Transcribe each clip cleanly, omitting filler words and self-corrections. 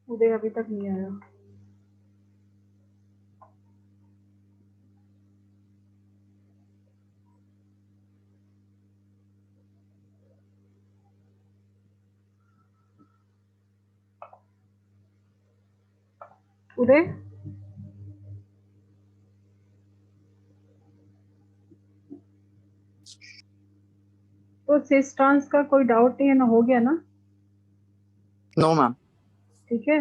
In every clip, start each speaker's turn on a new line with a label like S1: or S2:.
S1: उदय अभी तक नहीं आया। उदय, तो सिस ट्रांस का कोई डाउट नहीं है ना, हो गया ना?
S2: No ma'am.
S1: ठीक है,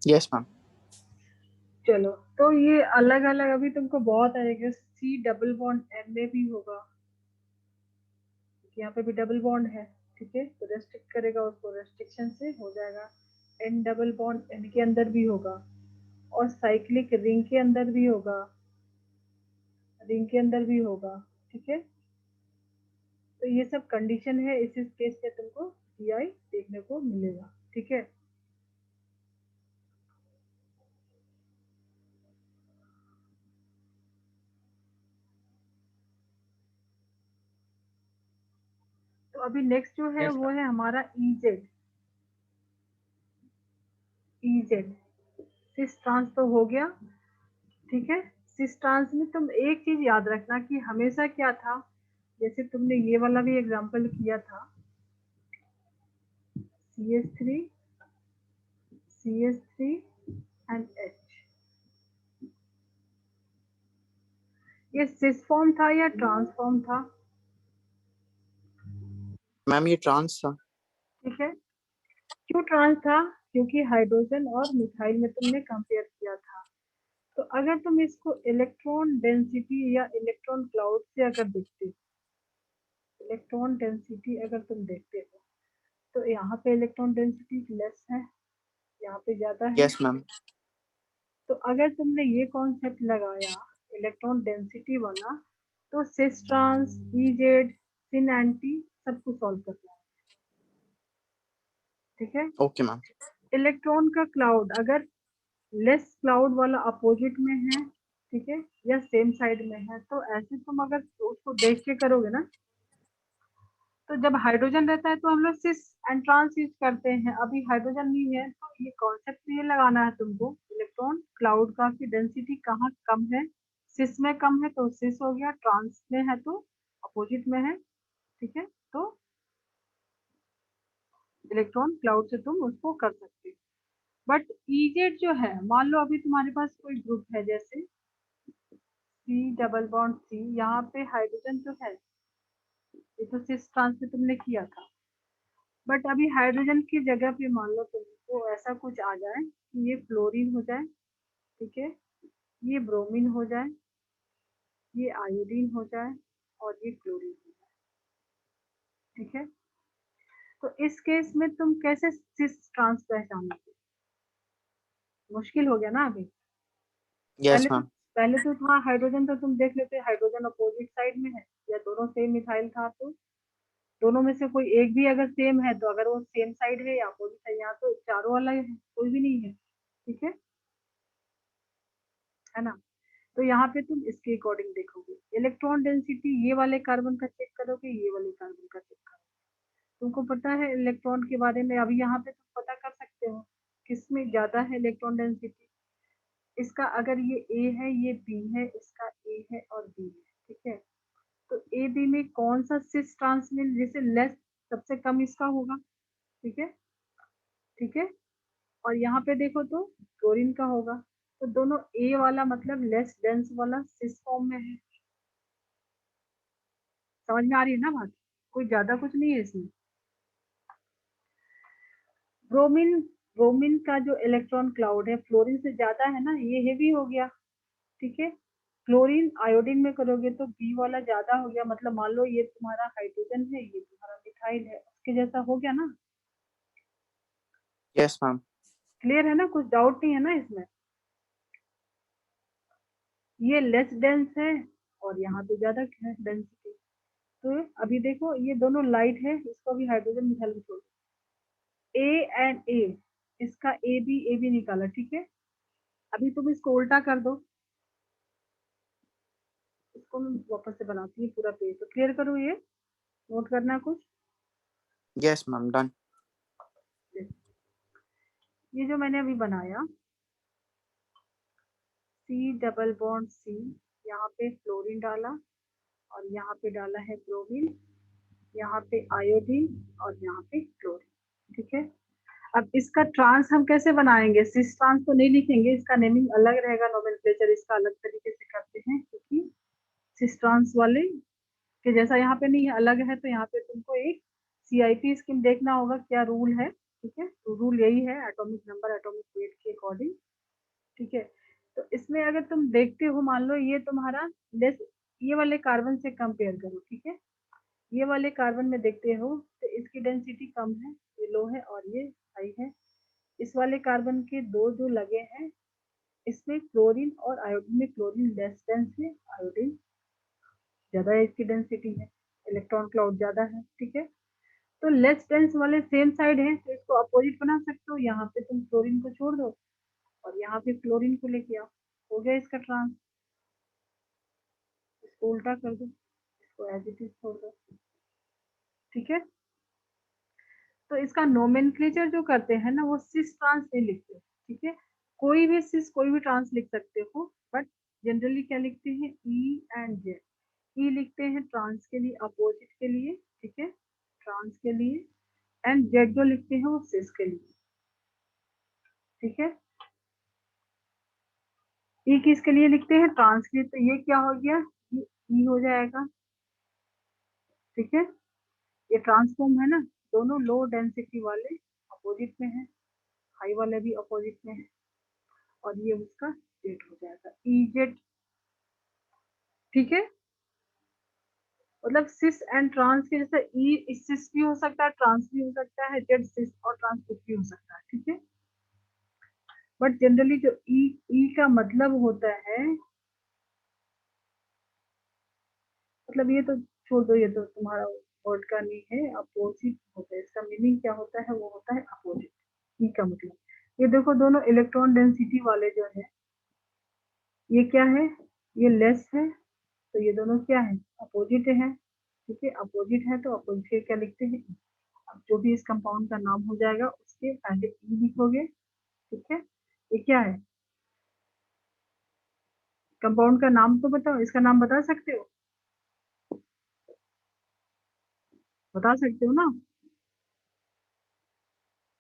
S2: यस मैम।
S1: चलो। तो ये अलग अलग अभी तुमको बहुत आएगा। सी डबल बॉन्ड एन में भी होगा, यहाँ पे भी डबल बॉन्ड है। ठीक है, तो रेस्ट्रिक्ट करेगा उसको, रेस्ट्रिक्शन से हो जाएगा। एन डबल बॉन्ड एन के अंदर भी होगा, और साइक्लिक रिंग के अंदर भी होगा, रिंग के अंदर भी होगा। ठीक है, तो ये सब कंडीशन है। इस केस में तुमको जीआई देखने को मिलेगा। ठीक है, तो अभी नेक्स्ट जो है
S2: यस
S1: वो है हमारा इजेड। इजेड सिस ट्रांस तो हो गया। ठीक है, सिस ट्रांस में तुम एक चीज याद रखना कि हमेशा क्या था, जैसे तुमने ये वाला भी एग्जांपल किया था, CH3 CH3 एंड H, ये सिस फॉर्म था या ट्रांसफॉर्म था?
S2: मैम ये ट्रांस था।
S1: ठीक है, क्यों ट्रांस था? क्योंकि हाइड्रोजन और मिथाइल में तुमने कंपेयर किया था। तो अगर तुम इसको इलेक्ट्रॉन डेंसिटी या इलेक्ट्रॉन क्लाउड से अगर देखते हो, इलेक्ट्रॉन डेंसिटी अगर तुम देखते हो, तो यहाँ पे इलेक्ट्रॉन डेंसिटी लेस है, यहाँ पे ज्यादा है।
S2: Yes ma'am.
S1: तो अगर तुमने ये कॉन्सेप्ट लगाया इलेक्ट्रॉन डेंसिटी वाला, तो सिस ट्रांस, इजेड, सिन एंटी सबको सॉल्व करना है। ठीक है,
S2: ओके मैम।
S1: इलेक्ट्रॉन का क्लाउड अगर लेस क्लाउड वाला अपोजिट में है, ठीक है, या सेम साइड में है, तो ऐसे तुम अगर उसको देख के करोगे ना, तो जब हाइड्रोजन रहता है तो हम लोग सिस एंड ट्रांस यूज करते हैं। अभी हाइड्रोजन नहीं है, तो ये कॉन्सेप्ट ये लगाना है तुमको इलेक्ट्रॉन क्लाउड का, कि डेंसिटी कहाँ कम है। सिस में कम है तो सिस हो गया, ट्रांस में है तो अपोजिट में है। ठीक है, तो इलेक्ट्रॉन क्लाउड से तुम उसको कर सकते हो। बट इजेड जो है, मान लो अभी तुम्हारे पास कोई ग्रुप है, जैसे सी डबल बॉन्ड सी, यहाँ पे हाइड्रोजन जो है, ये तो सिस ट्रांस में तुमने किया था। बट अभी हाइड्रोजन की जगह पे मान लो तुमको ऐसा कुछ आ जाए कि ये फ्लोरीन हो जाए, ठीक है, ये ब्रोमीन हो जाए, ये आयोडीन हो जाए, और ये क्लोरीन हो जाए। ठीक है, तो इस केस में तुम कैसे सिस ट्रांस पहचानोगे? मुश्किल हो गया ना अभी।
S2: यस
S1: पहले तो
S2: मैम।
S1: पहले तो था हाइड्रोजन, तो तुम देख लेते हाइड्रोजन अपोजिट साइड में है, या दोनों सेम मिथाइल था, तो दोनों में से कोई एक भी अगर सेम है, तो अगर वो सेम साइड है या अपोजिट है, यहाँ तो चारों वाला है, कोई भी नहीं है। ठीक है ना? तो यहाँ पे तुम इसके अकॉर्डिंग देखोगे, इलेक्ट्रॉन डेंसिटी ये वाले कार्बन का चेक करोगे, ये वाले कार्बन का चेक करोगे। तुमको पता है इलेक्ट्रॉन के बारे में, अभी यहाँ पे तुम पता कर सकते हो किसमें ज्यादा है इलेक्ट्रॉन डेंसिटी। इसका अगर ये ए है, ये बी है, इसका ए है और बी है। ठीक है, तो ए बी में कौन सा सिस ट्रांस में जैसे लेस, सबसे कम इसका होगा। ठीक है, ठीक है, और यहाँ पे देखो तो क्लोरीन का होगा। तो दोनों ए वाला मतलब लेस डेंस वाला सिस फॉर्म में है। समझ में आ रही है ना बात? कोई ज्यादा कुछ नहीं है इसमें। ब्रोमीन, ब्रोमीन का जो इलेक्ट्रॉन क्लाउड है फ्लोरीन से ज्यादा है ना, ये हेवी हो गया। ठीक है, क्लोरीन आयोडीन में करोगे तो बी वाला ज्यादा हो गया, मतलब मान लो ये तुम्हारा हाइड्रोजन है, ये तुम्हारा मिथाइल है, उसके जैसा हो गया ना।
S2: Yes ma'am.
S1: क्लियर है ना? कुछ डाउट नहीं है ना इसमें? ये लेस डेंस है और यहाँ पे ज्यादा है डेंसिटी। तो अभी देखो ये दोनों लाइट है, इसको भी हाइड्रोजन मिथाइल में छोड़, ए एंड ए, इसका ए बी निकाला। ठीक है, अभी तुम इसको उल्टा कर दो, इसको मैं वापस से बनाती हूँ पूरा पेज, तो क्लियर करो, ये नोट करना कुछ।
S2: Yes ma'am done.
S1: ये जो मैंने अभी बनाया C डबल बॉन्ड C, यहाँ पे फ्लोरीन डाला और यहाँ पे डाला है ब्रोमीन, यहाँ पे आयोडीन और यहाँ पे क्लोरीन, ठीक है। अब इसका ट्रांस हम कैसे बनाएंगे? सिस ट्रांस तो नहीं लिखेंगे, इसका नेमिंग अलग रहेगा, नोमेनक्लेचर इसका अलग तरीके से करते हैं, क्योंकि सिस ट्रांस वाले के जैसा यहाँ पे नहीं है, अलग है। तो यहाँ पे तुमको एक CIP स्कीम देखना होगा, क्या रूल है, ठीक है। तो रूल यही है, एटॉमिक नंबर एटॉमिक वेट के अकॉर्डिंग, ठीक है। तो इसमें अगर तुम देखते हो, मान लो ये तुम्हारा लेस, ये वाले कार्बन से कंपेयर करो, ठीक है। ये वाले कार्बन में देखते हो तो इसकी डेंसिटी कम है, ये लो है और ये हाई है। इस वाले कार्बन के दो जो लगे हैं, इसमें क्लोरीन और आयोडीन में क्लोरीन लेस डेंस है, आयोडीन ज्यादा है, इसकी डेंसिटी है, इलेक्ट्रॉन क्लाउड ज्यादा है, ठीक है। तो लेस डेंस वाले सेम साइड है, तो इसको अपोजिट बना सकते हो। यहाँ पे तुम क्लोरीन को छोड़ दो और यहाँ पे क्लोरीन को लेके आओ, हो गया इसका ट्रांस। इसको उल्टा कर दो, इसको एज इट इज छोड़ दो, ठीक है। तो इसका नोमेनक्लेचर जो करते हैं ना, वो सिस ट्रांस नहीं लिखते, ठीक है। कोई भी सिस कोई भी ट्रांस लिख सकते हो, बट जनरली क्या लिखते हैं? E and Z. ई लिखते हैं ट्रांस के लिए, अपोजिट के लिए, ठीक है, ट्रांस के लिए। एंड जेड जो लिखते हैं वो सिस के लिए, ठीक है। ई किसके लिए लिखते हैं? ट्रांस के लिए। तो ये क्या हो गया? ये ई हो जाएगा, ठीक है। ये ट्रांसफॉर्म है ना, दोनों लो डेंसिटी वाले अपोजिट में है, हाई वाले भी अपोजिट में है, और ये उसका जेड हो जाएगा, ई जेड, ठीक है। मतलब सिस एंड ट्रांस के जैसे ई सिस भी हो सकता है, ट्रांस भी हो सकता है, जेड सिस और ट्रांस कुछ भी हो सकता है, ठीक है। बट जनरली जो ई का मतलब होता है, मतलब ये तो छोड़ दो, ये तो तुम्हारा वर्ड का नहीं है, अपोजिट होता है। इसका मीनिंग क्या होता है? वो होता है अपोजिट, ई का मतलब। ये देखो दोनों इलेक्ट्रॉन डेंसिटी वाले जो है, ये क्या है? ये लेस है, तो ये दोनों क्या है? अपोजिट है, ठीक है। अपोजिट है तो अपोजिट के क्या लिखते हैं? अब जो भी इस कंपाउंड का नाम हो जाएगा उसके पहले ई लिखोगे, ठीक है। ये क्या है? कंपाउंड का नाम तो बताओ, इसका नाम बता सकते हो? बता सकते हो ना?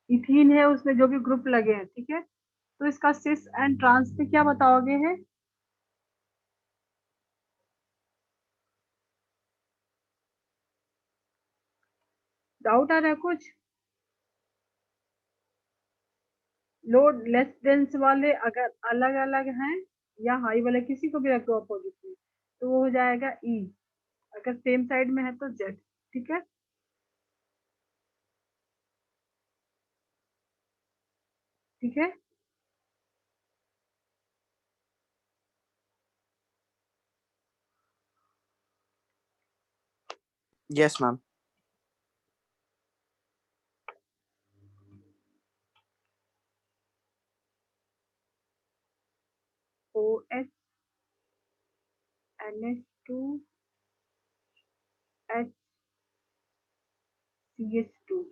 S1: इथीन है, उसमें जो भी ग्रुप लगे हैं, ठीक है। तो इसका सिस एंड ट्रांस पे क्या बताओगे है? डाउट आ रहा है कुछ? लोड लेस डेंस वाले अगर अलग अलग हैं या हाई वाले किसी को भी रख दो अपोजिट में, तो वो हो जाएगा ई। अगर सेम साइड में है तो जेड, ठीक है, ठीक है।
S2: Yes, ma'am.
S1: O H NH2 HCH2,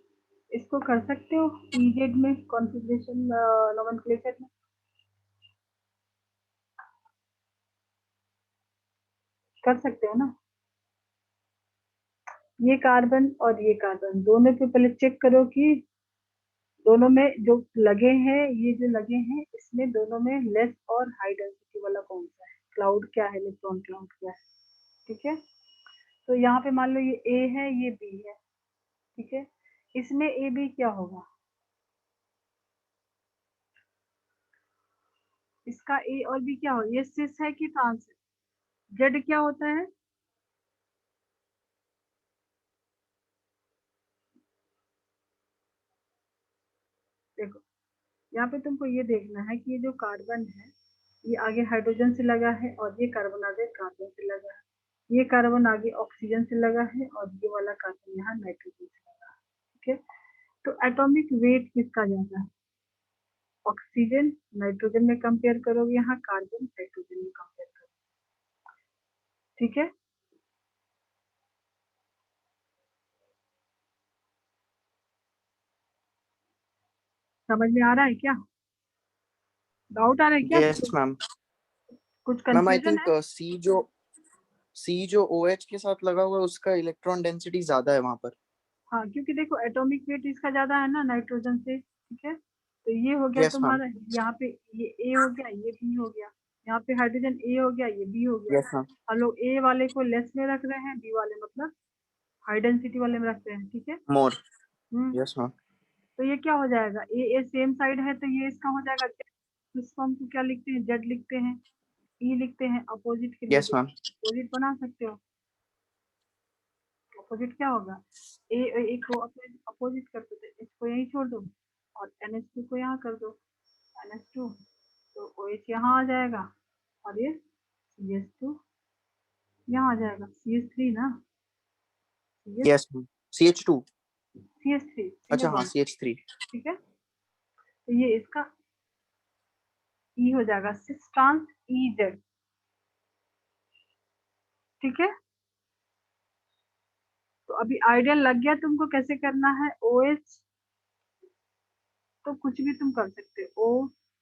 S1: इसको कर सकते हो पीजेड में, कॉन्फ़िगरेशन नोमेनक्लेचर में कर सकते हो ना। ये कार्बन और ये कार्बन दोनों पे पहले चेक करो कि दोनों में जो लगे हैं, ये जो लगे हैं, इसमें दोनों में लेस और हाई डेंसिटी वाला कौन सा है, क्लाउड क्या है, इलेक्ट्रॉन क्लाउड क्या है, ठीक है। तो यहाँ पे मान लो ये ए है, ये बी है, ठीक है। इसमें ए बी क्या होगा? इसका ए और बी क्या होगा? ये सिस है कि ट्रांस है? जेड क्या होता है? देखो, यहाँ पे तुमको ये देखना है कि ये जो कार्बन है, ये आगे हाइड्रोजन से लगा है और ये कार्बन आगे कार्बन से लगा है, ये कार्बन आगे ऑक्सीजन से लगा है और ये वाला कार्बन यहाँ नाइट्रोजन से लगा है, ठीक है। तो एटॉमिक वेट किसका ज्यादा है? ऑक्सीजन नाइट्रोजन में कंपेयर करोगे, यहाँ कार्बन नाइट्रोजन में कंपेयर करोगे, ठीक है। समझ में आ रहा है क्या? डाउट आ रहा है क्या?
S2: Yes, ma'am.
S1: कुछ
S2: Ma'am, I
S1: कंफ्यूजन
S2: think
S1: है?
S2: C जो OH के साथ लगा हुआ है उसका इलेक्ट्रॉन डेंसिटी ज्यादा है वहां पर.
S1: हाँ, क्योंकि देखो एटॉमिक वेट इसका ज्यादा है ना नाइट्रोजन से, ठीक है? तो ये हो गया
S2: Yes, ma'am.
S1: तुम्हारा, यहाँ पे ये ए हो गया, ये बी हो गया, यहाँ पे हाइड्रोजन ए हो गया, ये बी हो गया.
S2: Yes, ma'am.
S1: हम लोग ए वाले को लेस में रख रहे हैं, बी वाले मतलब हाई डेंसिटी वाले में रखते हैं, ठीक है?
S2: More.
S1: हम्म.
S2: Yes, ma'am.
S1: तो ये क्या हो जाएगा, ए सेम साइड है तो ये इसका हो जाएगा Z. इस फॉर्म को क्या लिखते हैं, जेड लिखते हैं, ई लिखते हैं. अपोजिट के लिए
S2: Yes, ma'am.
S1: अपोजिट बना सकते हो. अपोजिट क्या होगा, ए को अपोजिट करते थे, इसको यहीं छोड़ दो और NH2 को यहाँ कर दो, NH2, तो OH यहाँ आ जाएगा और ये CH2 यहाँ आ जाएगा. CH3 ना,
S2: Yes, ma'am. CH2.
S1: CH3
S2: अच्छा,
S1: सिंगल
S2: हाँ,
S1: बॉन्ड,
S2: CH3.
S1: ठीक है? तो ये इसका ई हो जाएगा 6 ट्रांस EZ, ठीक है? तो अभी आइडिया लग गया तुमको कैसे करना है. OH तो कुछ भी तुम कर सकते हो,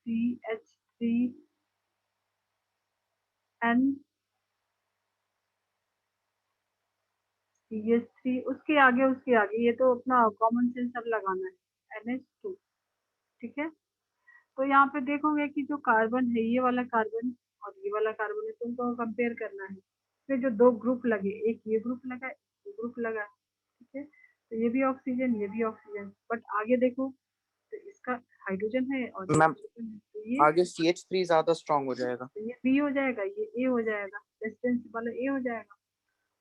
S1: OCH3N CH3, उसके आगे ये तो अपना कॉमन सेंस सब लगाना है, NH2, ठीक है? तो यहाँ पे देखोगे कि जो कार्बन है, ये वाला कार्बन और ये वाला कार्बन है, तुमको कंपेयर करना है. फिर जो दो ग्रुप लगे, एक ये ग्रुप लगा, एक ये ग्रुप लगा, ठीक है? तो ये भी ऑक्सीजन, ये भी ऑक्सीजन, बट आगे देखो तो इसका हाइड्रोजन है और ये
S2: मैम,
S1: हाइड्रोजन है, तो ये
S2: आगे CH3 ज्यादा स्ट्रांग हो जाएगा.
S1: तो ये बी हो जाएगा, ये ए हो जाएगा, डिस्टेंस वाला ए हो जाएगा.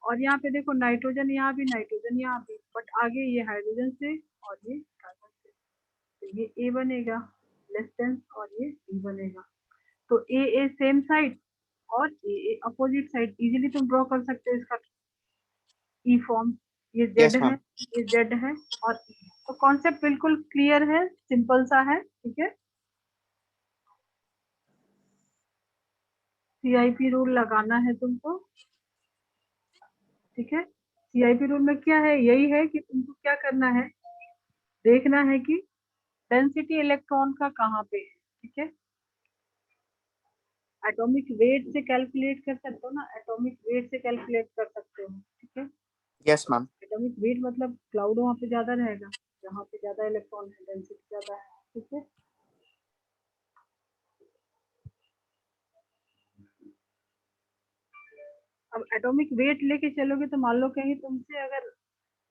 S1: और यहाँ पे देखो नाइट्रोजन यहाँ भी, नाइट्रोजन यहाँ भी, बट आगे ये हाइड्रोजन से और ये कार्बन से, तो ये ए बनेगा डिस्टेंस और ये बी बनेगा. तो ए सेम साइड और ए अपोजिट साइड, इजीली तुम ड्रॉ कर सकते हो इसका ई फॉर्म. ये जेड
S2: Yes,
S1: है,
S2: ma'am.
S1: ये जेड है और E. तो कॉन्सेप्ट बिल्कुल क्लियर है, सिंपल सा है, ठीक है? CIP रूल लगाना है तुमको, ठीक है? CIP रूल में क्या है, यही है कि तुमको क्या करना है, देखना है कि डेंसिटी इलेक्ट्रॉन का कहाँ पे है, ठीक है? एटॉमिक वेट से कैलकुलेट कर सकते हो ना, एटॉमिक वेट से कैलकुलेट कर सकते हो, ठीक है?
S2: Yes, ma'am.
S1: एटॉमिक वेट मतलब क्लाउड वहाँ पे ज्यादा रहेगा, जहाँ पे ज्यादा इलेक्ट्रॉन है, डेंसिटी ज्यादा है, ठीक है? अब एटॉमिक वेट लेके चलोगे तो मान लो कहीं तुमसे अगर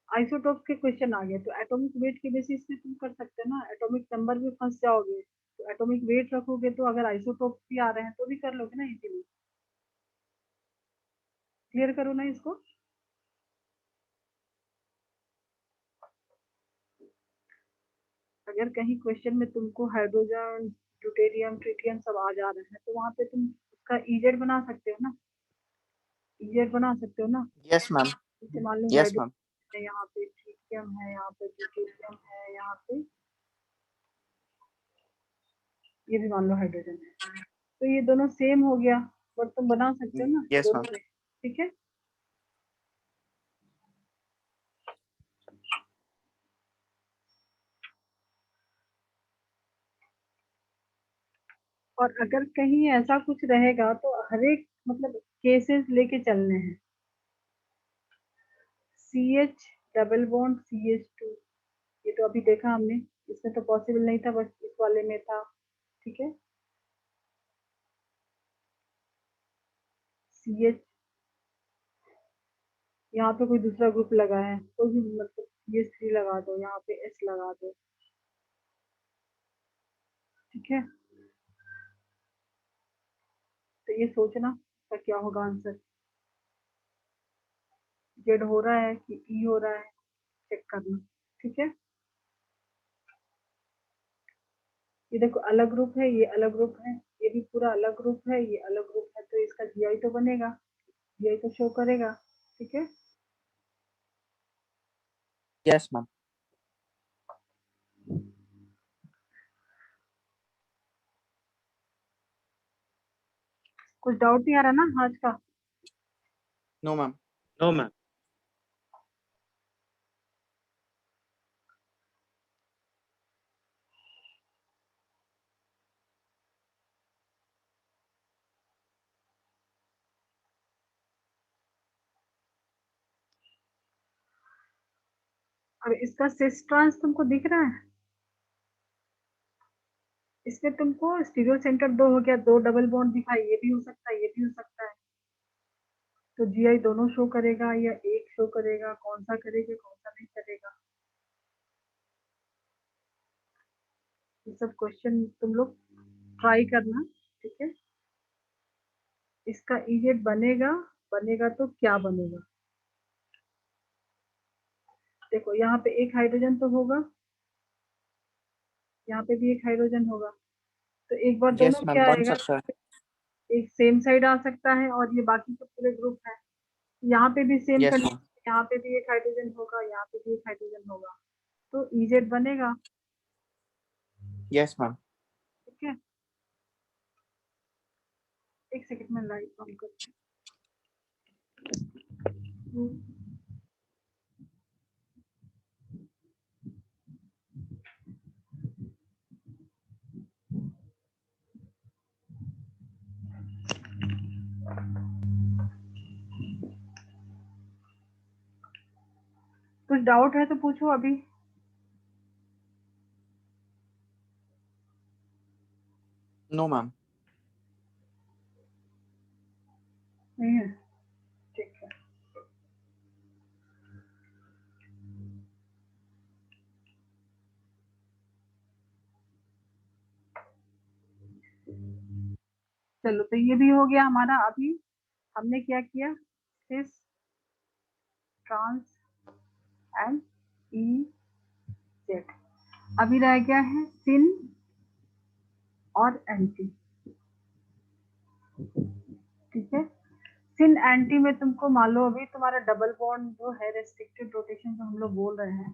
S1: आइसोटोप के क्वेश्चन आ गए, तो एटॉमिक वेट के बेसिस पे तुम कर सकते हो ना, एटॉमिक नंबर भी फंस जाओगे. तो एटॉमिक वेट रखोगे तो अगर आइसोटोप भी आ रहे हैं तो भी कर लोगे ना इजीली. क्लियर करो ना इसको. अगर कहीं क्वेश्चन में तुमको हाइड्रोजन, ड्यूटेरियम, ट्रिटियम सब आ जा रहे हैं तो वहां पे तुम उसका इजेड बना सकते हो ना, इजेड बना सकते हो ना.
S2: Yes, ma'am.
S1: जैसे मान लो
S2: Yes, ma'am.
S1: हाइड्रोजन है, यहाँ पे ट्रिटियम है, यहाँ पे ड्यूटेरियम है, यहाँ पे ये भी मान लो हाइड्रोजन है, तो ये दोनों सेम हो गया, बट तुम बना सकते हो ना
S2: Yes,
S1: दोनों
S2: ma'am.
S1: में, ठीक है? और अगर कहीं ऐसा कुछ रहेगा तो हर एक मतलब केसेस लेके चलने हैं. CH डबल बॉन्ड CH2, ये तो अभी देखा हमने, इसमें तो पॉसिबल नहीं था, बस इस वाले में था, ठीक है? CH, यहाँ पे कोई दूसरा ग्रुप लगा है, कोई भी मतलब CH3 लगा दो, यहाँ पे S लगा दो, ठीक है? तो ये सोचना का क्या होगा आंसर, जेड हो रहा है कि ई हो रहा है, चेक करना, ठीक है? ये देखो अलग ग्रुप है, ये अलग ग्रुप है, ये भी पूरा अलग ग्रुप है, ये अलग ग्रुप है, तो इसका जीआई तो बनेगा, जीआई तो शो करेगा, ठीक है?
S2: Yes, ma'am.
S1: कुछ डाउट नहीं आ रहा ना आज का?
S2: No, ma'am.
S3: No, ma'am.
S1: अब इसका सिस ट्रांस तुमको दिख रहा है, इसमें तुमको स्टीरियो सेंटर 2 हो गया, 2 डबल बॉन्ड दिखाई, ये भी हो सकता है, ये भी हो सकता है। तो जीआई दोनों शो करेगा या एक शो करेगा, कौन सा करेगा कौन सा नहीं करेगा, ये सब क्वेश्चन तुम लोग ट्राई करना, ठीक है। इसका इजेड बनेगा, बनेगा तो क्या बनेगा, देखो यहाँ पे एक हाइड्रोजन तो होगा, यहाँ पे भी एक हाइड्रोजन होगा, तो एक बार
S2: यस
S1: दोनों
S2: मैम,
S1: क्या
S2: बन
S1: आएगा,
S2: सकता है।
S1: एक सेम साइड आ सकता है और ये बाकी के पूरे ग्रुप है, यहाँ पे भी सेम
S2: यस मैम।
S1: कंडीशन, यहाँ पे भी एक हाइड्रोजन होगा, यहाँ पे भी एक हाइड्रोजन होगा, तो इजेड बनेगा,
S2: यस मैम।
S1: ठीक है। एक सेकंड में लाइट ऑन करती हूँ। कुछ डाउट है तो पूछो अभी।
S2: No ma'am.
S1: नहीं है, ठीक है। चलो तो ये भी हो गया हमारा। अभी हमने क्या किया, cis trans and E Z. अभी रह गया है सिन और एंटी, ठीक है। सिन एंटी में तुमको मान लो अभी तुम्हारा डबल बॉन्ड जो है, रेस्ट्रिक्टेड रोटेशन जो हम लोग बोल रहे हैं,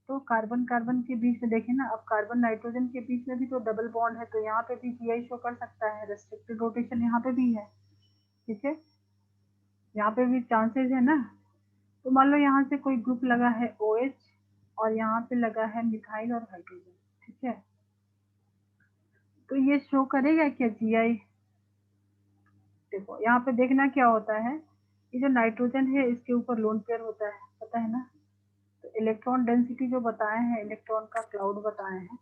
S1: तो कार्बन कार्बन के बीच में देखे ना, अब कार्बन नाइट्रोजन के बीच में भी तो डबल बॉन्ड है, तो यहाँ पे भी जीआई शो कर सकता है, रेस्ट्रिक्टेड रोटेशन यहाँ पे भी है, ठीक है, यहाँ पे भी चांसेस है ना। तो मान लो यहाँ से कोई ग्रुप लगा है OH और यहाँ पे लगा है मिथाइल और हाइड्रोजन, ठीक है, तो ये शो करेगा क्या जीआई, देखो यहाँ पे देखना क्या होता है, ये जो नाइट्रोजन है इसके ऊपर लोन पेयर होता है, पता है ना, तो इलेक्ट्रॉन डेंसिटी जो बताए हैं, इलेक्ट्रॉन का क्लाउड बताए हैं,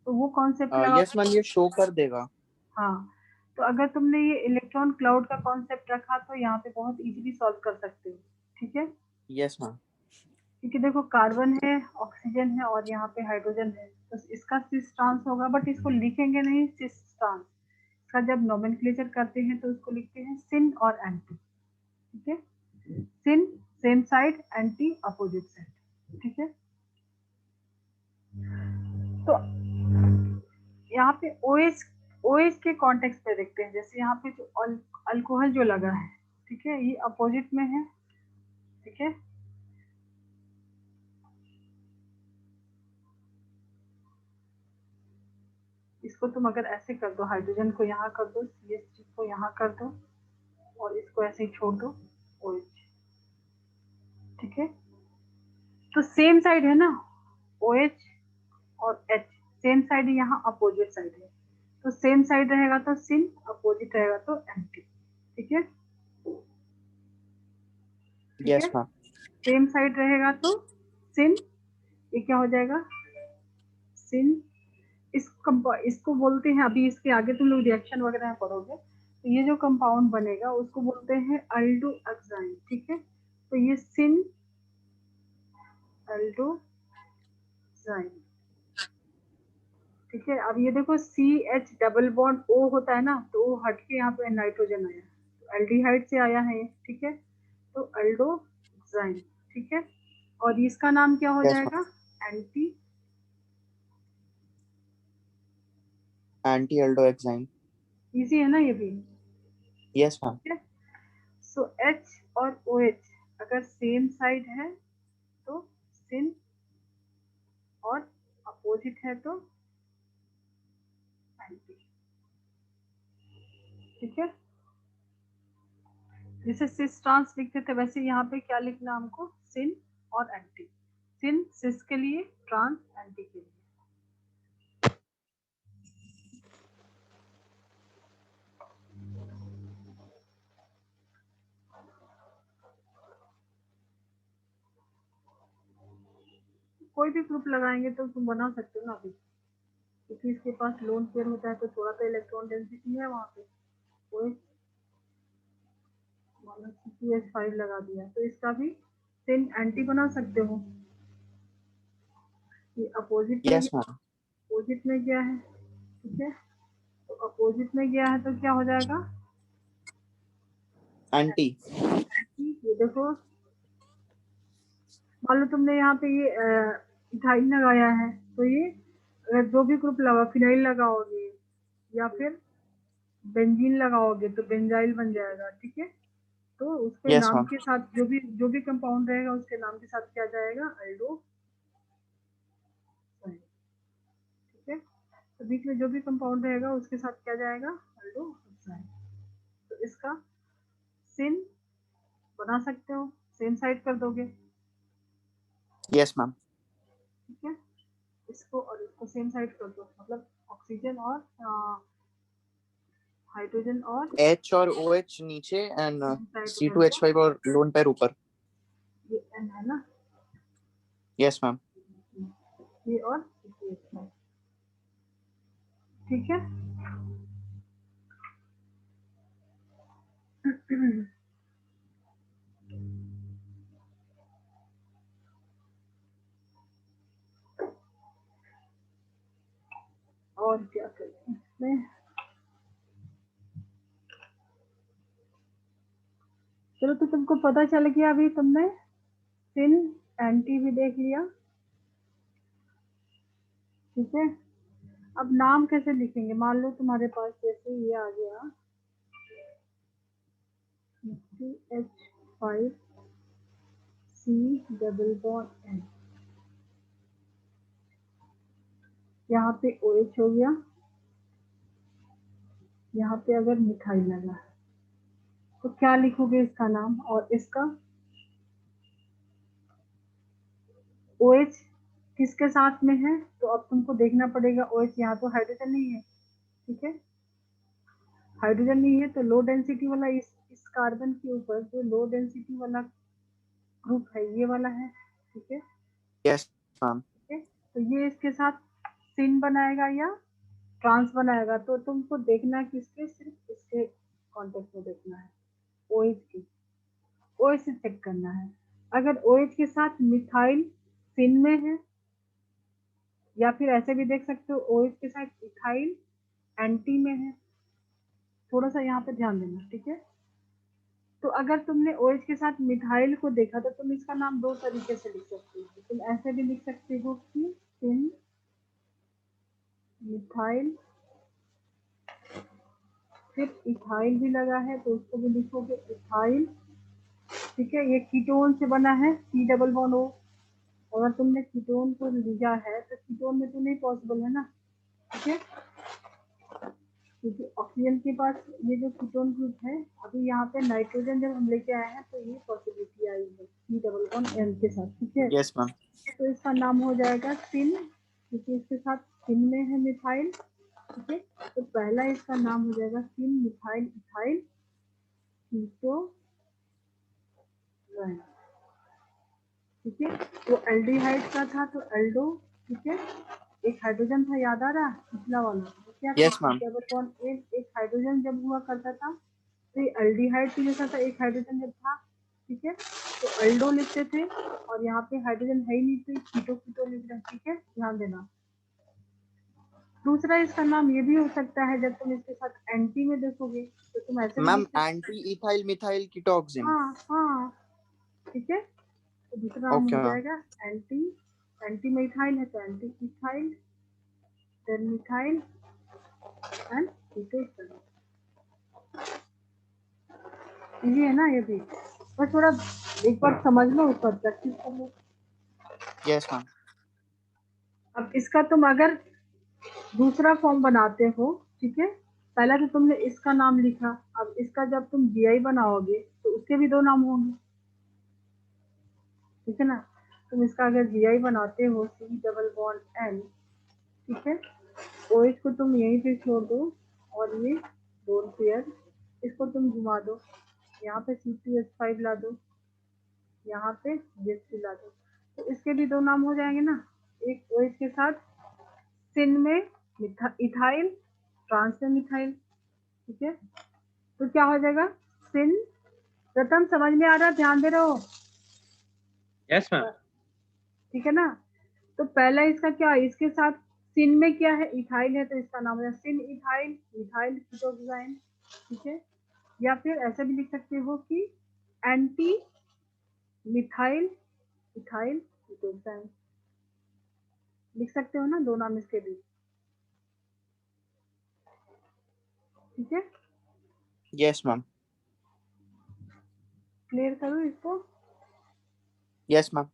S1: तो वो कॉन्सेप्ट लगा।
S2: यस मैम, ये शो कर देगा।
S1: हाँ, तो अगर तुमने ये इलेक्ट्रॉन क्लाउड का कॉन्सेप्ट रखा तो यहाँ पे बहुत इजीली सॉल्व कर सकते हो, ठीक है,
S2: यस मैम।
S1: क्योंकि देखो कार्बन है, ऑक्सीजन है और यहाँ पे हाइड्रोजन है, तो इसका सिस ट्रांस होगा, बट इसको लिखेंगे नहीं सिस ट्रांस, इसका जब नोमेनक्लेचर करते हैं तो इसको लिखते हैं सिन और एंटी, ठीक है, syn same side, anti opposite side, ठीक है। तो यहाँ पे OH OH के कॉन्टेक्स्ट पे देखते हैं, जैसे यहाँ पे जो अल्कोहल जो लगा है, ठीक है, ये अपोजिट में है, ठीक है, इसको तुम अगर ऐसे कर दो, हाइड्रोजन को यहाँ कर दो, CH3 को यहाँ कर दो और इसको ऐसे ही छोड़ दो OH, ठीक है, तो सेम साइड है ना, OH और H सेम साइड है, यहाँ अपोजिट साइड है, तो सेम साइड रहेगा तो सिन, अपोजिट रहेगा तो एंटी, ठीक है, ठीक है,
S2: यस मैम।
S1: सेम साइड रहेगा तो सिन, ये क्या हो जाएगा सिन, इसको बोलते हैं, अभी इसके आगे तुम लोग रिएक्शन वगैरह में पढ़ोगे, तो ये जो कंपाउंड बनेगा उसको बोलते हैं अल्डो एक्साइन, ठीक है, तो ये सिन अल्डो एक्साइन, ठीक है। अब ये देखो CH डबल बॉन्ड O होता है ना, तो वो हट के यहाँ पे नाइट्रोजन आया, तो एल्डिहाइड से आया है ये, ठीक है, तो अल्डो एक्साइन, ठीक है, और इसका नाम क्या हो
S2: यस मैम,
S1: जाएगा, anti,
S2: anti Aldo exine.
S1: Easy है ना ये भी,
S2: यस मैम।
S1: ठीक है। सो H और OH अगर सेम साइड है तो सिन, और अपोजिट है तो एंटी, ठीक है। जैसे सिस ट्रांस लिखते थे वैसे यहाँ पे क्या लिखना हमको, सिन और एंटी, सिन सिस के लिए, ट्रांस एंटी के लिए। कोई भी ग्रुप लगाएंगे तो तुम बना सकते हो ना अभी, क्योंकि इसके पास लोन पेयर होता है तो थोड़ा तो इलेक्ट्रॉन डेंसिटी है वहाँ पे। कोई C2H5 लगा दिया तो इसका भी सेम एंटी बना सकते हो। ये अपोजिट में
S2: यस मैम।
S1: अपोजिट में गया है, ठीक है, तो अपोजिट में गया है तो क्या हो जाएगा,
S2: एंटी।
S1: ये देखो, मान लो तुमने यहाँ पे ये इथाइल लगाया है, तो ये अगर जो भी ग्रुप लगा, फिनाइल लगाओगे या फिर बेंजीन लगाओगे तो बेंजाइल बन जाएगा, ठीक है। तो उसके
S2: यस
S1: नाम
S2: मैम।
S1: के साथ जो भी कंपाउंड रहेगा उसके नाम के साथ क्या जाएगा, अल्डो, ठीक है। तो बीच में जो भी कंपाउंड रहेगा उसके साथ क्या जाएगा, अल्डो ऑक्साइड। तो इसका सिन बना सकते हो, सेम साइड कर दोगे,
S2: यस मैम।
S1: ठीक है। इसको और इसको सेम साइड कर दो, मतलब ऑक्सीजन और हाइड्रोजन और
S2: H और OH नीचे एंड
S1: साइड कर दो,
S2: C2H5 और लोन पेयर ऊपर।
S1: ये N है ना,
S2: यस मैम।
S1: ये और C2H5, ठीक है। और क्या करें इसमें, चलो तो तुमको पता चल गया, अभी तुमने सिन एंटी भी देख लिया, ठीक है। अब नाम कैसे लिखेंगे, मान लो तुम्हारे पास जैसे ये आ गया C2H5 C double bond N, यहाँ पे OH हो गया, यहाँ पे अगर मिथाइल लगा है तो क्या लिखोगे इसका नाम, और इसका OH किसके साथ में है, तो अब तुमको देखना पड़ेगा OH, यहाँ तो हाइड्रोजन नहीं है, ठीक है, हाइड्रोजन नहीं है तो लो डेंसिटी वाला इस कार्बन के ऊपर जो लो डेंसिटी वाला ग्रुप है ये वाला है, ठीक है,
S2: यस मैम।
S1: ठीक है। तो ये इसके साथ सिन बनाएगा या ट्रांस बनाएगा, तो तुमको देखना है किसके, सिर्फ इसके कॉन्टेक्ट में देखना है, OH की, OH से चेक करना है। अगर OH के साथ मिथाइल सिन में है, या फिर ऐसे भी देख सकते हो OH के साथ इथाइल एंटी में है, थोड़ा सा यहाँ पे ध्यान देना, ठीक है। तो अगर तुमने OH के साथ मिथाइल को देखा तो तुम इसका नाम दो तरीके से लिख सकते हो, तुम ऐसे भी लिख सकते हो कि सिन मिथाइल, फिर इथाइल भी लगा है तो उसको भी लिखोगे इथाइल, ठीक है। ये कीटोन से बना है C डबल बॉन्ड O, अगर तुमने कीटोन को लिया है तो कीटोन में तो नहीं पॉसिबल है ना, ठीक है, क्योंकि ऑक्सीजन के पास ये जो कीटोन ग्रुप है, अभी यहाँ पे नाइट्रोजन जब हम लेके आए हैं तो ये पॉसिबिलिटी आई है C डबल बॉन्ड N के साथ, ठीक है।
S2: Yes ma'am.
S1: तो इसका नाम हो जाएगा सिन, क्योंकि इसके साथ सिन में है मिथाइल, ठीक है। तो पहला इसका नाम हो जाएगा सिन मिथाइल इथाइल कीटो, ठीक है। वो एल्डिहाइड का था तो एल्डो, ठीक है। एक हाइड्रोजन था, याद आ रहा पिछला वाला, तो क्या था
S2: यस मैम।
S1: डबल बॉन्ड एक हाइड्रोजन जब हुआ करता था तो ये एल्डिहाइड के जैसा था, एक हाइड्रोजन जब था, ठीक है, तो एल्डो लिखते थे, और यहाँ पे हाइड्रोजन है ही नहीं तो कीटो कीटो लिख रहे हैं, ठीक है, ध्यान देना। दूसरा इसका नाम ये भी हो सकता है, जब तुम इसके साथ एंटी में देखोगे तो तुम ऐसे भी
S2: मैम
S1: लिख सकते,
S2: एंटी इथाइल मिथाइल कीटोक्सिन।
S1: हाँ हाँ, ठीक है। तो दूसरा नाम
S2: ओके
S1: हो
S2: मैम।
S1: जाएगा एंटी, एंटी में इथाइल है तो anti ethyl, then methyl and ketone. Easy है ना ये भी, बस थोड़ा एक बार समझ लो, ऊपर प्रैक्टिस कर लो।
S2: Yes ma'am.
S1: अब इसका तुम अगर दूसरा फॉर्म बनाते हो, ठीक है, पहला तो तुमने इसका नाम लिखा, अब इसका जब तुम GI बनाओगे तो उसके भी दो नाम होंगे, ठीक है ना। तुम इसका अगर GI बनाते हो C डबल बॉन्ड N, ठीक है, OH को तुम यहीं पे छोड़ दो और ये लोन पेयर, इसको तुम घुमा दो, यहाँ पे C2H5 ला दो, यहाँ पे CH3 ला दो, तो इसके भी दो नाम हो जाएंगे ना, एक OH के साथ सिन में इथाइल, ट्रांस में मिथाइल, ठीक है। तो क्या हो जाएगा, सिन। प्रथम समझ में आ रहा है, ध्यान दे रहे हो?
S3: Yes ma'am.
S1: ठीक है ना। तो पहला इसका क्या है, इसके साथ सिन में क्या है, इथाइल है, तो इसका नाम है सिन इथाइल मिथाइल कीटोक्साइन, ठीक है। या फिर ऐसा भी लिख सकते हो कि एंटी मिथाइल इथाइल कीटोक्साइन, लिख सकते हो ना, दो नाम इसके भी, ठीक है।
S2: Yes ma'am.
S1: क्लियर करो इसको।
S2: Yes ma'am.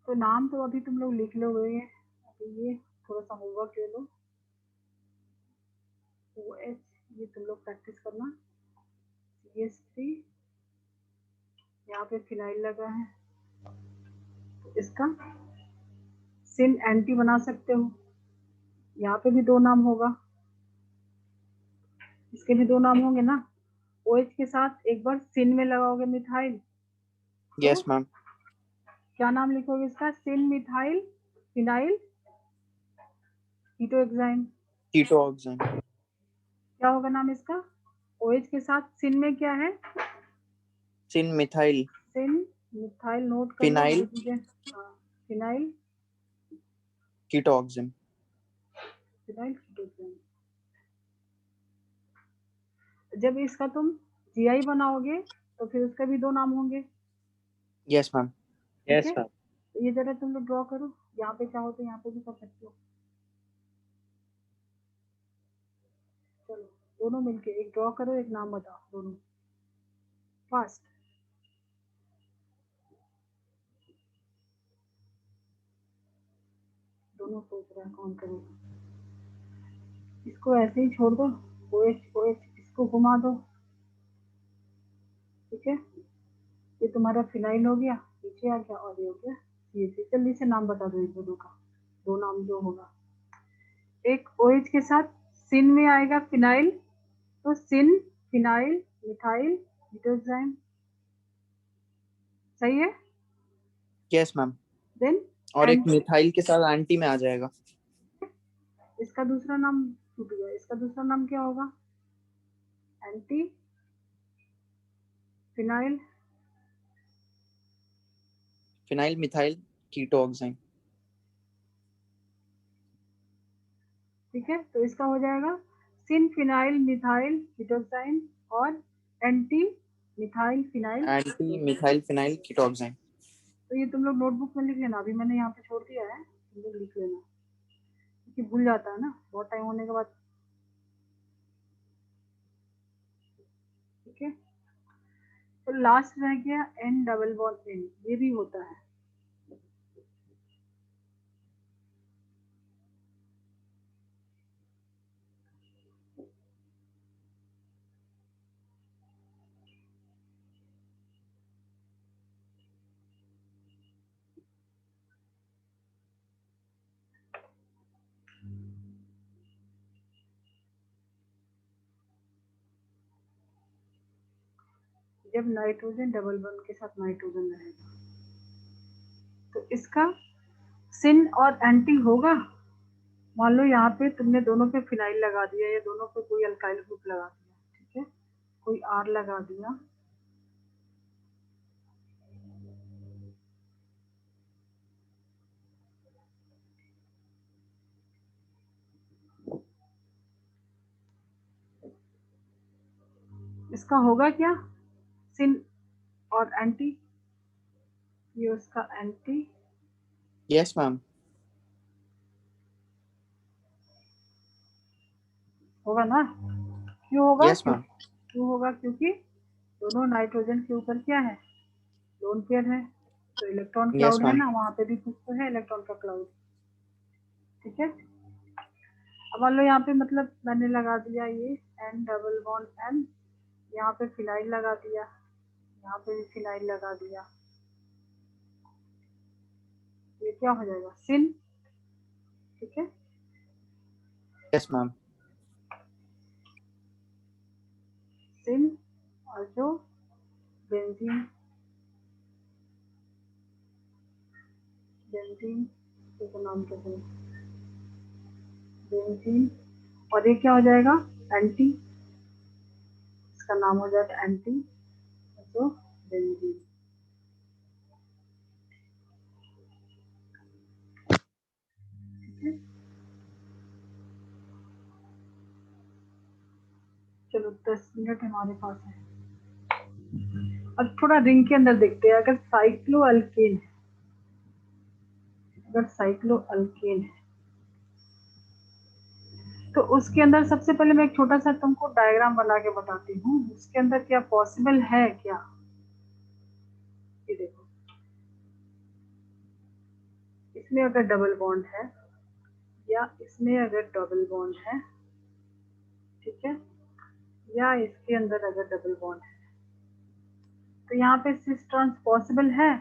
S1: तो नाम तो अभी तुम लोग लिख लोगे, अभी ये थोड़ा सा होमवर्क ले लो। OH ये तुम लोग प्रैक्टिस करना। CH3 यहाँ पे फिनाइल लगा है, तो इसका सिन एंटी बना सकते हो, यहाँ पे भी दो नाम होगा, इसके भी दो नाम होंगे ना। OH के साथ एक बार सिन में लगाओगे मिथाइल,
S2: यस मैम।
S1: क्या नाम लिखोगे इसका, सिन मिथाइल फिनाइल कीटोक्साइन,
S2: कीटोक्साइन।
S1: क्या होगा नाम इसका। OH के साथ सिन में क्या है,
S2: सिन मिथाइल
S1: सिन मिथाइल, नोट कर लो
S2: फिनाइल
S1: ये चीजें। हाँ, फिनाइल
S2: कीटोक्साइन।
S1: फिनाइल कीटोक्साइन। जब इसका तुम GI बनाओगे तो फिर उसका भी दो नाम होंगे,
S2: यस मैम।
S1: ठीक
S3: यस
S1: है।
S3: मैम।
S1: तो ये जरा तुम लोग ड्रॉ करो, यहाँ पे चाहो तो यहाँ पे भी कर सकते हो। चलो दोनों मिलके एक ड्रॉ करो, एक नाम बताओ दोनों, फास्ट। दोनों सोच रहे हैं कौन करेगा। इसको ऐसे ही छोड़ दो, OH इसको घुमा दो, ठीक है। ये तुम्हारा फिनाइल हो गया, पीछे आ गया, और ये हो गया CH3। जल्दी से नाम बता दो इन दोनों का, दो नाम जो होगा। एक OH के साथ सिन में आएगा फिनाइल, तो सिन फिनाइल मिथाइल कीटोक्साइन, सही है।
S2: Yes ma'am.
S1: देन
S2: और एक मिथाइल के साथ एंटी में आ जाएगा।
S1: इसका दूसरा नाम छूट गया, इसका दूसरा नाम क्या होगा, एंटी फिनाइल
S2: फिनाइल मिथाइल कीटोक्साइन।
S1: ठीक है। तो इसका हो जाएगा सिन फिनाइल मिथाइल कीटोक्साइन और anti methyl phenyl
S2: anti methyl phenyl ketoxime.
S1: तो ये तुम लोग नोटबुक में लिख लेना, अभी मैंने यहाँ पे छोड़ दिया है, तुम लोग लिख लेना, क्योंकि भूल जाता है ना बहुत टाइम होने के बाद, ठीक है। तो लास्ट रह गया N डबल बॉन्ड N, ये भी होता है। जब नाइट्रोजन डबल बॉन्ड के साथ नाइट्रोजन रहेगा तो इसका सिन और एंटी होगा। मान लो यहाँ पे तुमने दोनों पे फिनाइल लगा दिया या दोनों पे कोई अल्काइल ग्रुप लगा दिया, ठीक है, कोई R लगा दिया, इसका होगा क्या, सिन और एंटी, ये उसका एंटी,
S2: यस मैम।
S1: होगा ना। क्यों होगा,
S2: यस मैम।
S1: क्यों होगा, क्योंकि दोनों नाइट्रोजन के ऊपर क्या है, लोन पेयर है, तो इलेक्ट्रॉन
S2: यस
S1: क्लाउड है
S2: मैम।
S1: ना, वहां पे भी कुछ तो है इलेक्ट्रॉन का क्लाउड, ठीक है। अब मान लो यहाँ पे मतलब मैंने लगा दिया ये N डबल बॉन्ड N, यहाँ पे फिनाइल लगा दिया, यहाँ पे भी फिनाइल लगा दिया, ये क्या हो जाएगा, सिन ठीक है।
S2: Yes ma'am.
S1: सिन और जो बेंजीन, बेंजीन इसका नाम क्या है, बेंजीन, और ये क्या हो जाएगा, एंटी, इसका नाम हो जाएगा एंटी जो बेंजीन। ठीक है, चलो 10 मिनट हमारे पास है। अब थोड़ा रिंग के अंदर देखते हैं, अगर साइक्लोअल्केन है, अगर साइक्लोअल्केन है तो उसके अंदर सबसे पहले मैं एक छोटा सा तुमको डायग्राम बना के बताती हूँ, उसके अंदर क्या पॉसिबल है क्या। ये देखो, इसमें अगर डबल बॉन्ड है या इसमें अगर डबल बॉन्ड है, ठीक है, या इसके अंदर अगर डबल बॉन्ड है, तो यहाँ पे सिस ट्रांस पॉसिबल है।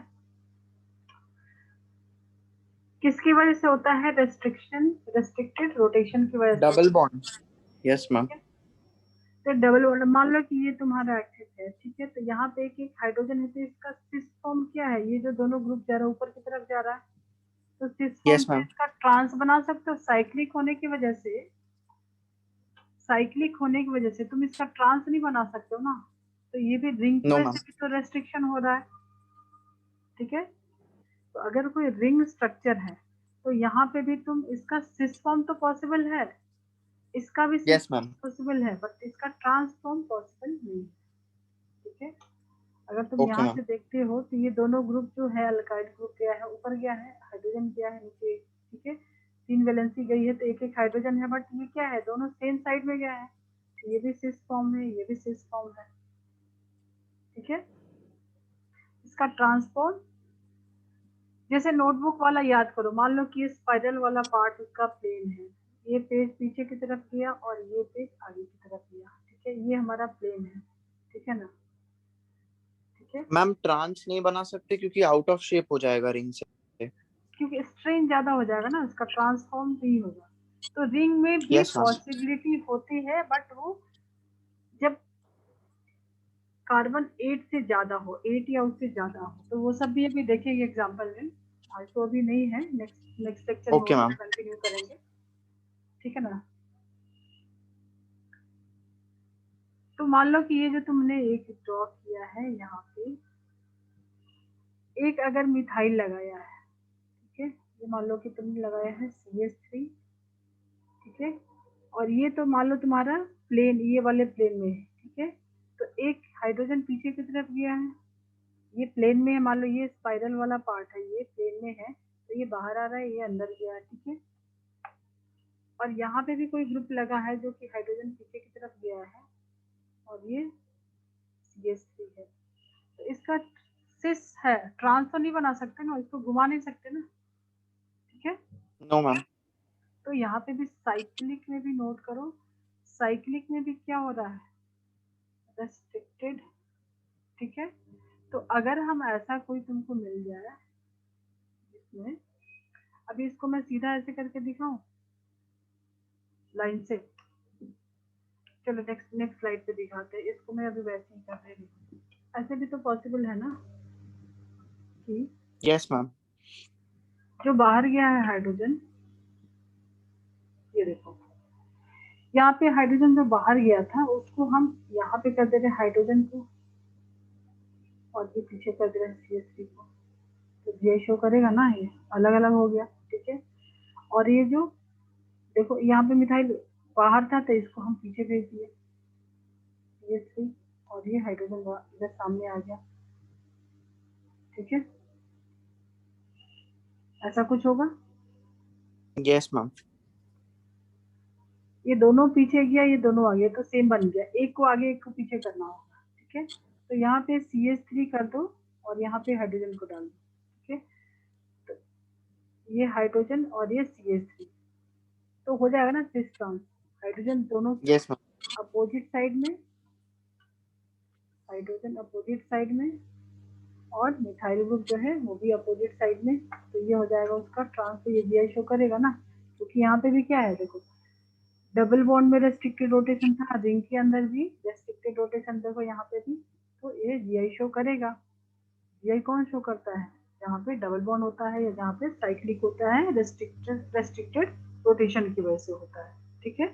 S1: किसकी वजह से होता है, रेस्ट्रिक्शन, रेस्ट्रिक्टेड रोटेशन की वजह से।
S2: Double bond, yes ma'am.
S1: तो डबल बॉन्ड, मान लो कि ये तुम्हारा एक्सिस है, ठीक है, तो यहाँ पे एक एक हाइड्रोजन है, तो इसका सिस फॉर्म क्या है, ये जो दोनों ग्रुप जा रहा है ऊपर की तरफ जा रहा है, तो सिस फॉर्म
S2: यस
S1: से
S2: मैम।
S1: इसका ट्रांस बना सकते हो। साइक्लिक होने की वजह से, साइक्लिक होने की वजह से तुम इसका ट्रांस नहीं बना सकते हो ना, तो ये भी रिंग की
S2: नो
S1: वजह
S2: मैम।
S1: से भी तो रेस्ट्रिक्शन हो रहा है। ठीक है, तो अगर कोई रिंग स्ट्रक्चर है तो यहाँ पे भी तुम इसका सिस फॉर्म तो पॉसिबल है, इसका भी सिस
S2: यस मैम।
S1: पॉसिबल है, बट इसका ट्रांसफॉर्म पॉसिबल नहीं है। ठीक है, अगर तुम
S2: ओके
S1: यहाँ
S2: मैम।
S1: से देखते हो तो ये दोनों ग्रुप जो है, अल्काइल ग्रुप गया है ऊपर, गया है हाइड्रोजन गया है नीचे। ठीक है, 3 वैलेंसी गई है तो एक एक हाइड्रोजन है, बट ये क्या है, दोनों सेम साइड में गया है, तो ये भी सिस फॉर्म है, ये भी सिस फॉर्म है। ठीक है, इसका ट्रांसफॉर्म, जैसे नोटबुक वाला याद करो, मान लो कि ये स्पाइरल वाला पार्ट इसका प्लेन है, ये पेज पीछे की तरफ गया और ये पेज आगे की तरफ गया। ठीक है, ये हमारा प्लेन है, ठीक है ना। ठीक है,
S2: मैम ट्रांस नहीं बना सकते क्योंकि आउट ऑफ शेप हो जाएगा रिंग से।
S1: क्योंकि स्ट्रेन ज्यादा हो जाएगा ना, इसका ट्रांसफॉर्म नहीं होगा। तो रिंग में भी
S2: यस मैम।
S1: पॉसिबिलिटी होती है, बट वो जब कार्बन 8 से ज्यादा हो, 8 या उससे ज्यादा हो, तो वो सब भी अभी देखेंगे एग्जांपल में। आज तो अभी नहीं है, नेक्स्ट नेक्स्ट लेक्चर में वो
S2: ओके
S1: सब
S2: मैम।
S1: कंटिन्यू करेंगे। ठीक है ना। तो मान लो कि ये जो तुमने एक ड्रॉ किया है यहाँ पे, एक अगर मिथाइल लगाया है, ठीक है, ये मान लो कि तुमने लगाया है CH3, ठीक है, और ये तो मान लो तुम्हारा प्लेन, ये वाले प्लेन में है। ठीक है, तो एक हाइड्रोजन पीछे की तरफ गया है, ये प्लेन में है, मान लो ये स्पाइरल वाला पार्ट है, ये प्लेन में है, तो ये बाहर आ रहा है, ये अंदर गया है। ठीक है, और यहाँ पे भी कोई ग्रुप लगा है जो कि हाइड्रोजन पीछे की तरफ गया है, और ये CH3 है, तो इसका सिस है, ट्रांस तो नहीं बना सकते ना, इसको घुमा नहीं सकते ना। ठीक है,
S2: नो मैम।
S1: तो यहाँ पे भी साइक्लिक में भी नोट करो, साइक्लिक में भी क्या हो रहा है, रेस्ट्रिक्टेड। ठीक है, तो अगर हम ऐसा कोई तुमको मिल जाए इसमें, अभी इसको मैं सीधा ऐसे करके दिखाऊं लाइन से, चलो नेक्स्ट नेक्स्ट स्लाइड पे दिखाते हैं इसको, मैं अभी वैसे ही कर रही हूँ। ऐसे भी तो पॉसिबल है ना कि
S2: यस मैम।
S1: जो बाहर गया है हाइड्रोजन, ये देखो, यहाँ पे हाइड्रोजन जो बाहर गया था उसको हम यहाँ पे कर दे रहे हाइड्रोजन को, और ये पीछे कर दे रहे CH3 को, तो ये शो करेगा ना, ये अलग अलग हो गया। ठीक है, और ये जो देखो यहाँ पे मिथाइल बाहर था तो इसको हम पीछे भेज दिए CH3, और ये हाइड्रोजन इधर सामने आ गया। ठीक है, ऐसा कुछ होगा,
S2: यस मैम।
S1: ये दोनों पीछे गया, ये दोनों आगे, तो सेम बन गया, एक को आगे एक को पीछे करना होगा। ठीक है, तो यहाँ पे CH3 कर दो और यहाँ पे हाइड्रोजन को डाल दो। ठीक है, तो ये हाइड्रोजन और ये CH3, तो हो जाएगा ना सिस ट्रांस, हाइड्रोजन दोनों
S2: यस मैम।
S1: अपोजिट साइड में, हाइड्रोजन अपोजिट साइड में, और मिथाइल ग्रुप जो है वो भी अपोजिट साइड में, तो ये हो जाएगा उसका ट्रांस, तो ये GI शो करेगा ना, क्योंकि यहाँ पे भी क्या है, देखो डबल बॉन्ड में रेस्ट्रिक्टेड रोटेशन था, रिंग के अंदर भी रेस्ट्रिक्टेड रोटेशन, देखो यहाँ पे भी, तो ये जीआई शो करेगा। जीआई कौन शो करता है, जहाँ पे डबल बॉन्ड होता है या जहाँ पे साइक्लिक होता है, रेस्ट्रिक्टेड रोटेशन की वजह से होता है। ठीक है,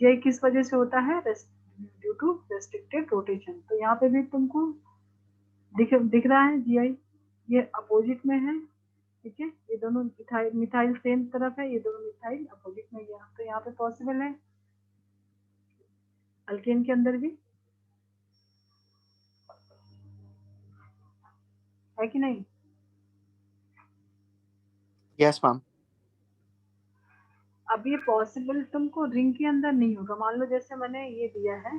S1: जीआई किस वजह से होता है, ड्यू टू रेस्ट्रिक्टेड रोटेशन। तो यहाँ पे भी तुमको दिख रहा है जीआई, ये अपोजिट में है। ठीक है, ये दोनों मिथाइल सेम तरफ है, ये दोनों मिथाइल अपोजिट में गया, तो यहाँ पे पॉसिबल है अल्केन के अंदर भी, है कि नहीं।
S2: Yes ma'am.
S1: अब ये पॉसिबल तुमको रिंग के अंदर नहीं होगा। मान लो जैसे मैंने ये दिया है,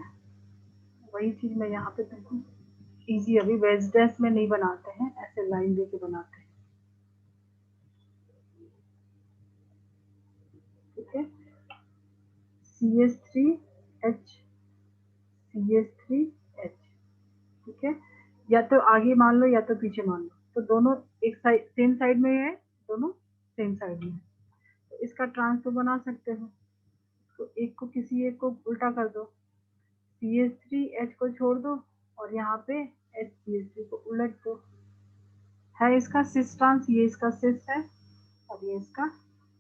S1: वही चीज मैं यहाँ पे तुमको इजी, अभी वेज डैश में नहीं बनाते हैं, ऐसे लाइन देके बनाते हैं। ठीक है, CH3H CH3H। ठीक है, या तो आगे मान लो या तो पीछे मान लो, तो दोनों एक साइड सेम साइड में है, दोनों सेम साइड में है, तो इसका ट्रांस तो बना सकते हो। तो एक को किसी एक को उल्टा कर दो, CH3H को छोड़ दो और यहाँ पे HCH3 को उलट दो, है इसका सिस ट्रांस, ये इसका सिस है और ये इसका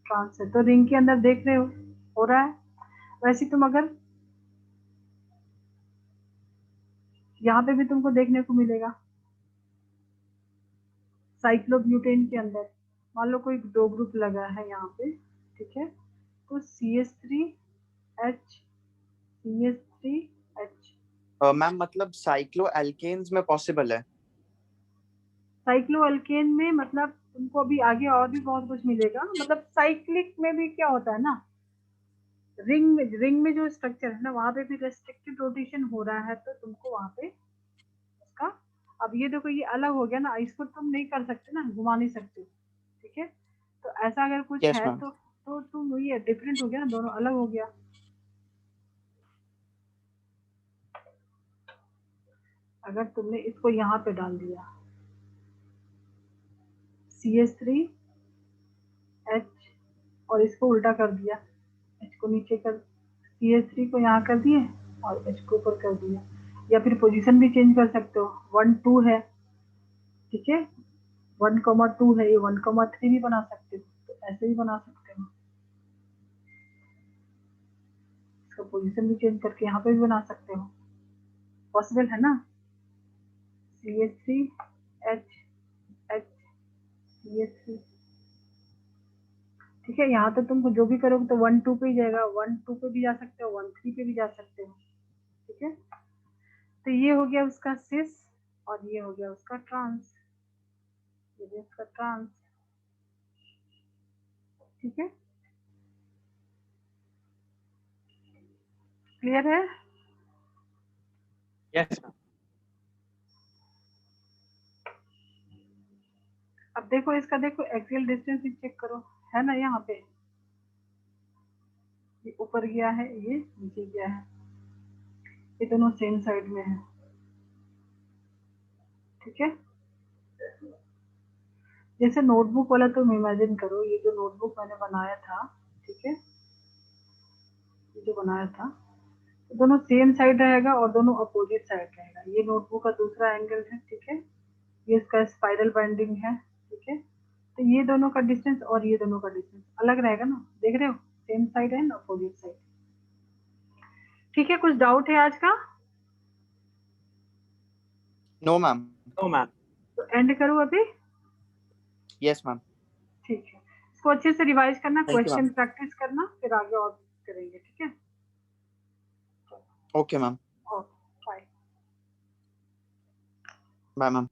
S1: ट्रांस है। तो रिंग के अंदर देख रहे हो रहा है। वैसे तुम अगर यहाँ पे भी तुमको देखने को मिलेगा, साइक्लोब्यूटेन के अंदर मान लो कोई दो ग्रुप लगा है यहाँ पे। ठीक है, तो CH3H CH3H।
S2: मैम मतलब साइक्लो एल्केन्स में पॉसिबल है।
S1: साइक्लो अल्केन में मतलब तुमको अभी आगे और भी बहुत कुछ मिलेगा। मतलब साइक्लिक में भी क्या होता है ना, रिंग में जो स्ट्रक्चर है ना, वहां पे भी रेस्ट्रिक्टेड रोटेशन हो रहा है, तो तुमको वहां पे उसका, अब ये देखो ये अलग हो गया ना, इसको तुम नहीं कर सकते ना, घुमा नहीं सकते। ठीक है, तो ऐसा अगर कुछ
S2: यस
S1: है
S2: मैम।
S1: तो तुम ये डिफरेंट हो गया ना, दोनों अलग हो गया। अगर तुमने इसको यहाँ पे डाल दिया CH3H और इसको उल्टा कर दिया, H को नीचे कर, CH3 को यहाँ कर दिए और H को ऊपर कर दिया, या फिर पोजीशन भी चेंज कर सकते हो, 1 2 है। ठीक है, 1,2 है, ये 1,3 भी बना सकते हो, तो ऐसे भी बना सकते हो। इसका पोजीशन भी चेंज करके यहाँ पे भी बना सकते हो, पॉसिबल है ना। CH3H H CH3। ठीक है, यहाँ तो तुम जो भी करोगे तो 1 2 पे ही जाएगा, 1 2 पे भी जा सकते हो, 1 3 पे भी जा सकते हो। ठीक है, तो ये हो गया उसका सिस और ये हो गया उसका ट्रांस, ये भी उसका ट्रांस। ठीक है, क्लियर है।
S3: Yes, ma'am.
S1: अब देखो इसका, देखो एक्सियल डिस्टेंस चेक करो, है ना यहाँ पे, ये ऊपर गया है, ये नीचे गया है, ये दोनों सेम साइड में है। ठीक है, जैसे नोटबुक वाला तुम इमेजिन करो, ये जो नोटबुक मैंने बनाया था, ठीक है, ये जो बनाया था, तो दोनों सेम साइड रहेगा और दोनों अपोजिट साइड रहेगा। ये नोटबुक का दूसरा एंगल है। ठीक है, ये इसका स्पाइरल बाइंडिंग है। ठीक है, तो ये दोनों का डिस्टेंस और ये दोनों का डिस्टेंस अलग रहेगा ना, देख रहे हो, same side and opposite side. ठीक है, कुछ डाउट है आज का?
S2: No ma'am.
S3: No, ma'am.
S1: तो एंड करूँ अभी?
S2: Yes ma'am.
S1: ठीक है, इसको अच्छे से रिवाइज करना,
S2: thank you ma'am.
S1: Question practice करना, फिर आगे और करेंगे। ठीक है,
S2: okay ma'am.
S1: Okay, bye.
S2: Bye ma'am.